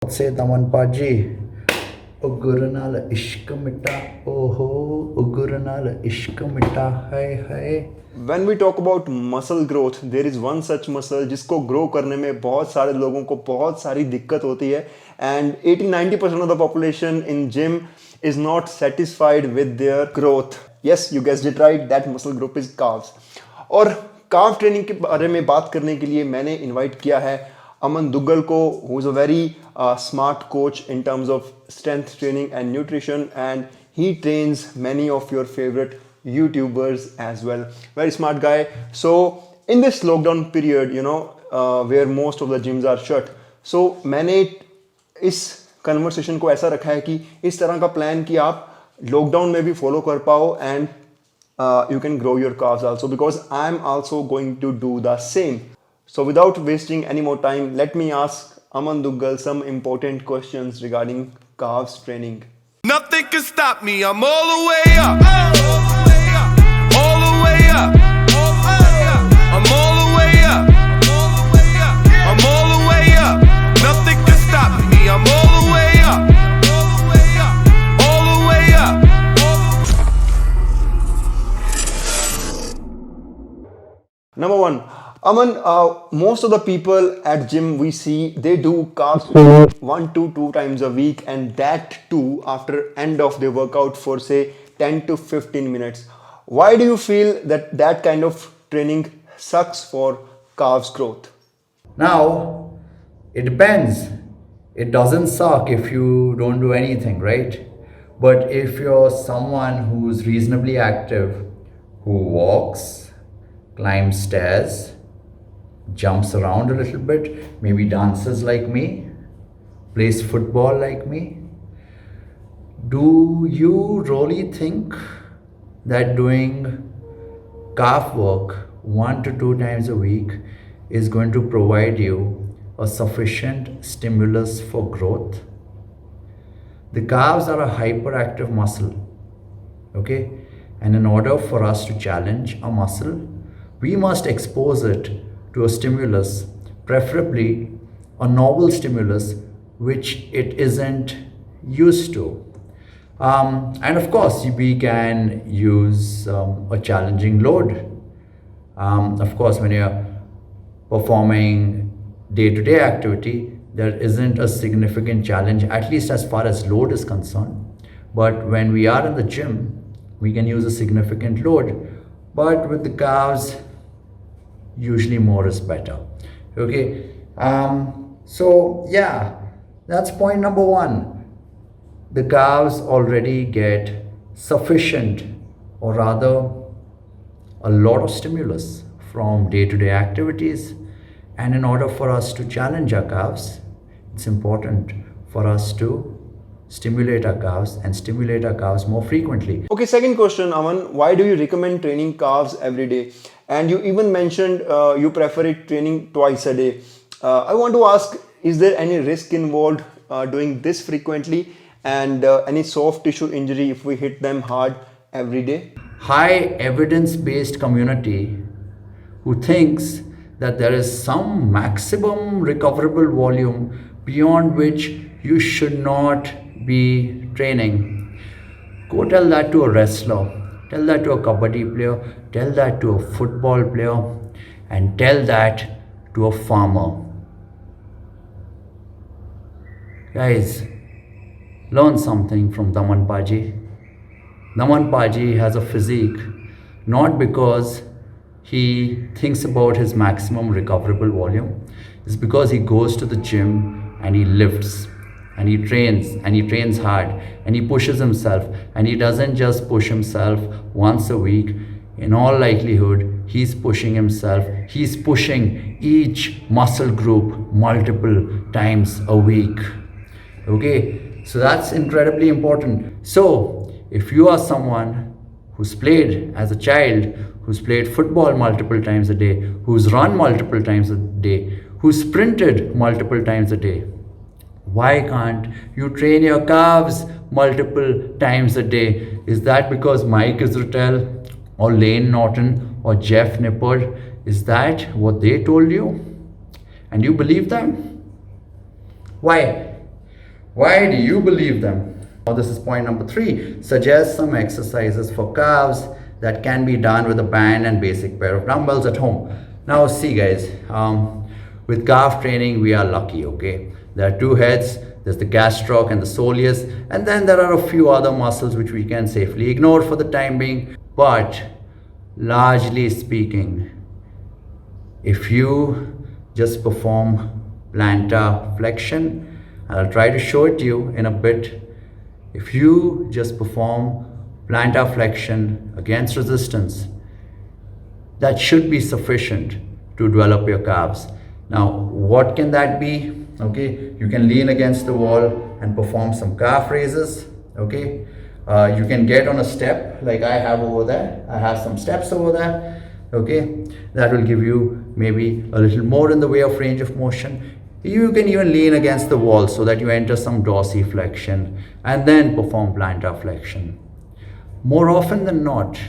Say Daman Paji, Uguranala Ishkamita, Oho, Uguranala Ishkamita, Hai Hai. When we talk about muscle growth, there is one such muscle जिसको grow करने में बहुत सारे लोगों को बहुत सारी दिक्कत होती है and 80-90% of the population in gym is not satisfied with their growth. Yes, you guessed it right, that muscle group is calves. और calf training के बारे में बात करने के लिए मैंने invite किया है Aman Duggal को, who is a very smart coach in terms of strength training and nutrition, and he trains many of your favorite YouTubers as well. Very smart guy. So in this lockdown period, where most of the gyms are shut, so मैंने इस conversation को ऐसा रखा है कि इस तरह का plan कि आप lockdown में भी follow कर पाओ and you can grow your calves also, because I'm also going to do the same. So without wasting any more time, let me ask Aman Duggal some important questions regarding calves training. Nothing can stop me, I'm all the way up. All the way up. I'm all the way up. I'm all the way up. Nothing can stop me, I'm all the way up. All the way up. Number one, Aman, most of the people at gym we see, they do calves training 1 to 2 times a week, and that too after end of their workout for say 10 to 15 minutes. Why do you feel that that kind of training sucks for calves growth? Now, it depends. It doesn't suck if you don't do anything, right? But if you're someone who's reasonably active, who walks, climbs stairs, jumps around a little bit, maybe dances like me, plays football like me, do you really think that doing calf work 1 to 2 times a week is going to provide you a sufficient stimulus for growth? The calves are a hyperactive muscle, okay? And in order for us to challenge a muscle, we must expose it to a stimulus, preferably a novel stimulus which it isn't used to. And of course, we can use a challenging load. Of course, when you're performing day-to-day activity, there isn't a significant challenge, at least as far as load is concerned. But when we are in the gym, we can use a significant load. But with the calves, usually more is better. Okay. So yeah, that's point number one. The calves already get sufficient, or rather a lot of stimulus from day-to-day activities, and in order for us to challenge our calves, it's important for us to stimulate our calves and stimulate our calves more frequently. Okay, second question, Aman, why do you recommend training calves every day? And you even mentioned you prefer it training twice a day. I want to ask, is there any risk involved doing this frequently, and any soft tissue injury if we hit them hard every day? High evidence-based community who thinks that there is some maximum recoverable volume beyond which you should not be training. Go tell that to a wrestler, tell that to a kabaddi player, tell that to a football player, and tell that to a farmer. Guys, learn something from Daman Paji. Daman Paji has a physique not because he thinks about his maximum recoverable volume. It's because he goes to the gym and he lifts and he trains hard and he pushes himself, and he doesn't just push himself once a week. In all likelihood, he's pushing himself, he's pushing each muscle group multiple times a week. Okay, so that's incredibly important. So if you are someone who's played as a child, who's played football multiple times a day, who's run multiple times a day, who's sprinted multiple times a day, why can't you train your calves multiple times a day? Is that because Mike Israel or Lane Norton or Jeff Nippard, is that what they told you? And you believe them? Why? Why do you believe them? Now, this is point number 3. Suggest some exercises for calves that can be done with a band and basic pair of dumbbells at home. Now, see, guys, with calf training, we are lucky, okay? There are 2 heads. There's the gastroc and the soleus, and then there are a few other muscles which we can safely ignore for the time being. But largely speaking, if you just perform plantar flexion, I'll try to show it to you in a bit. If you just perform plantar flexion against resistance, that should be sufficient to develop your calves. Now, what can that be? Okay, you can lean against the wall and perform some calf raises. Okay, you can get on a step like I have over there. I have some steps over there. Okay, that will give you maybe a little more in the way of range of motion. You can even lean against the wall so that you enter some dorsiflexion and then perform plantar flexion. More often than not,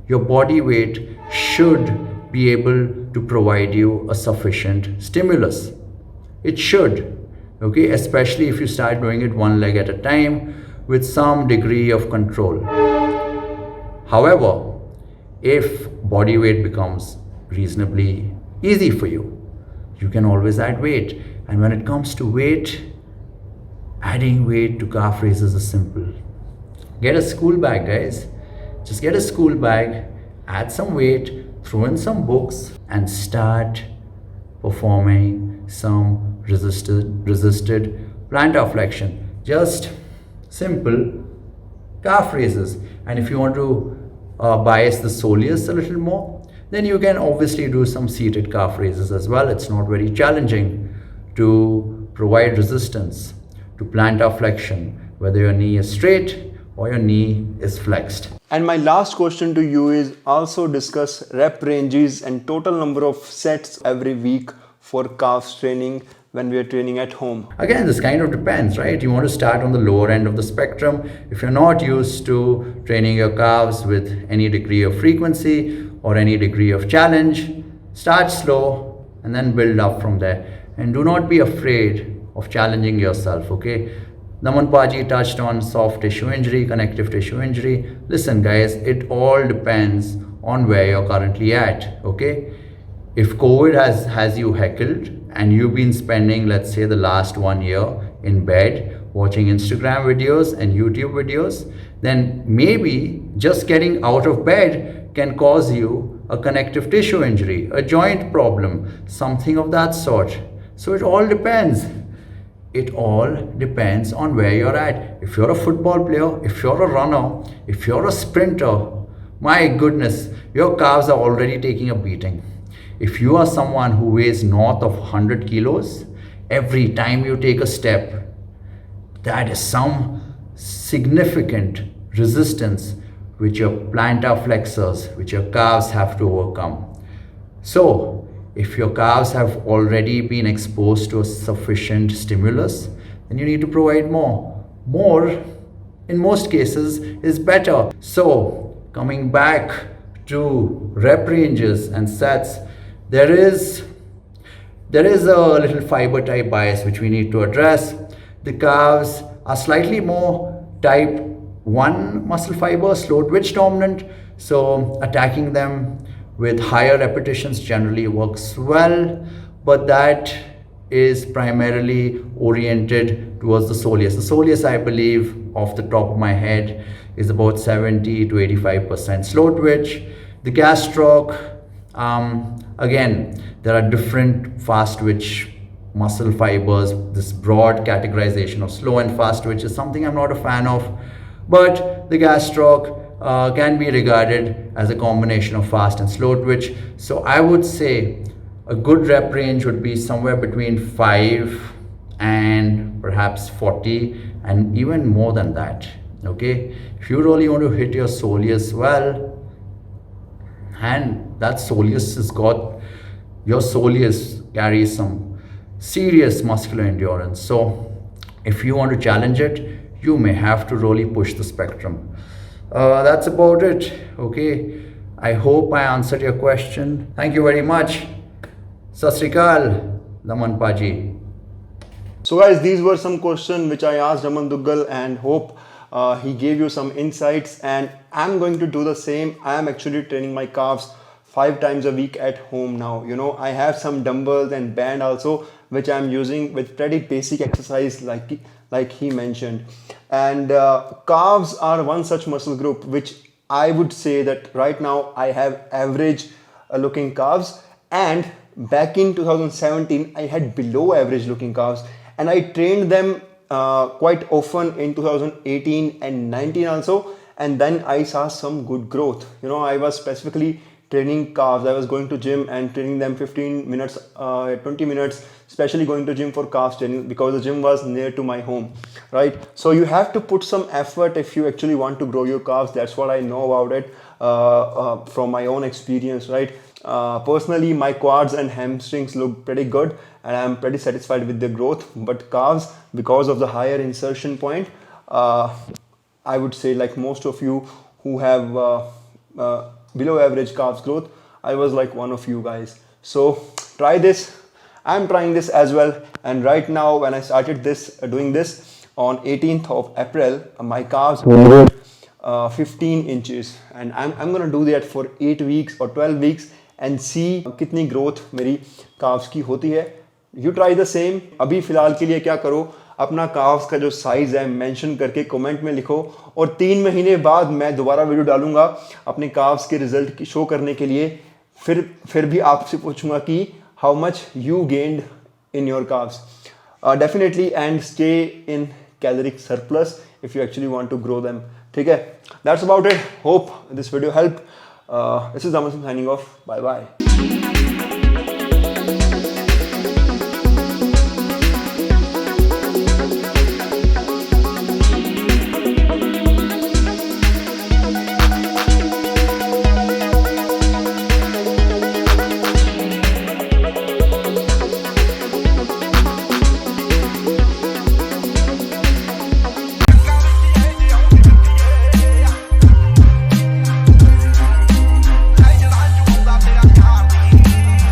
your body weight should be able to provide you a sufficient stimulus. It should, okay, especially if you start doing it one leg at a time with some degree of control. However, if body weight becomes reasonably easy for you, you can always add weight. And when it comes to weight, adding weight to calf raises is simple. Get a school bag, guys. Just get a school bag, add some weight, throw in some books, and start performing some resisted plantar flexion. Just simple calf raises. And if you want to bias the soleus a little more, then you can obviously do some seated calf raises as well. It's not very challenging to provide resistance to plantar flexion, whether your knee is straight or your knee is flexed. And my last question to you is also discuss rep ranges and total number of sets every week for calves training when we are training at home. Again, this kind of depends, right? You want to start on the lower end of the spectrum. If you're not used to training your calves with any degree of frequency or any degree of challenge, start slow and then build up from there. And do not be afraid of challenging yourself, okay? Daman Paji touched on soft tissue injury, connective tissue injury. Listen, guys, it all depends on where you're currently at, okay? If COVID has you heckled and you've been spending, let's say, the last 1 year in bed watching Instagram videos and YouTube videos, then maybe just getting out of bed can cause you a connective tissue injury, a joint problem, something of that sort. So it all depends. It all depends on where you're at. If you're a football player, if you're a runner, if you're a sprinter, my goodness, your calves are already taking a beating. If you are someone who weighs north of 100 kilos, every time you take a step, that is some significant resistance which your plantar flexors, which your calves have to overcome. So, if your calves have already been exposed to a sufficient stimulus, then you need to provide more. More, in most cases, is better. So, coming back to rep ranges and sets, there is a little fiber type bias which we need to address. The calves are slightly more type 1 muscle fiber, slow twitch dominant, so attacking them with higher repetitions generally works well, but that is primarily oriented towards the soleus. The soleus, I believe, off the top of my head, is about 70 to 85% slow twitch. The gastroc, again, there are different fast twitch muscle fibers. This broad categorization of slow and fast twitch is something I'm not a fan of, but the gastroc can be regarded as a combination of fast and slow twitch. So I would say a good rep range would be somewhere between 5 and perhaps 40 and even more than that, okay? If you really want to hit your soleus well, and that soleus has got, your soleus carries some serious muscular endurance. So if you want to challenge it, you may have to really push the spectrum. That's about it, okay? I hope I answered your question. Thank you very much. Sat Sri Akal, Daman Paji. So guys, these were some questions which I asked Aman Duggal, and hope he gave you some insights, and I'm going to do the same. I am actually training my calves 5 times a week at home now. You know, I have some dumbbells and band also which I'm using with pretty basic exercise like he mentioned. And calves are one such muscle group which I would say that right now I have average looking calves, and back in 2017 I had below average looking calves, and I trained them quite often in 2018 and 19 also, and then I saw some good growth. You know, I was specifically training calves. I was going to gym and training them 15 minutes, 20 minutes, especially going to gym for calves training because the gym was near to my home, right? So you have to put some effort if you actually want to grow your calves. That's what I know about it from my own experience, right? Personally, my quads and hamstrings look pretty good, and I'm pretty satisfied with the growth. But calves, because of the higher insertion point, I would say, like most of you who have below average calves growth, I was like one of you guys. So try this. I'm trying this as well, and right now when I started this doing this on 18th of April, my calves were 15 inches, and I'm gonna do that for 8 weeks or 12 weeks and see कितनी growth मेरी calves की होती है. You try the same. अभी फिलहाल के लिए क्या करो, अपना calves का जो size है mention करके comment में लिखो, और 3 महीने बाद मैं दोबारा वीडियो डालूंगा अपने calves के रिजल्ट की शो करने के लिए. फिर भी आपसे पूछूंगा कि how much you gained in your calves. Definitely, and stay in caloric surplus if you actually want to grow them. ठीक है? That's about it. Hope this video helped. This is Daman Singh signing off. Bye bye.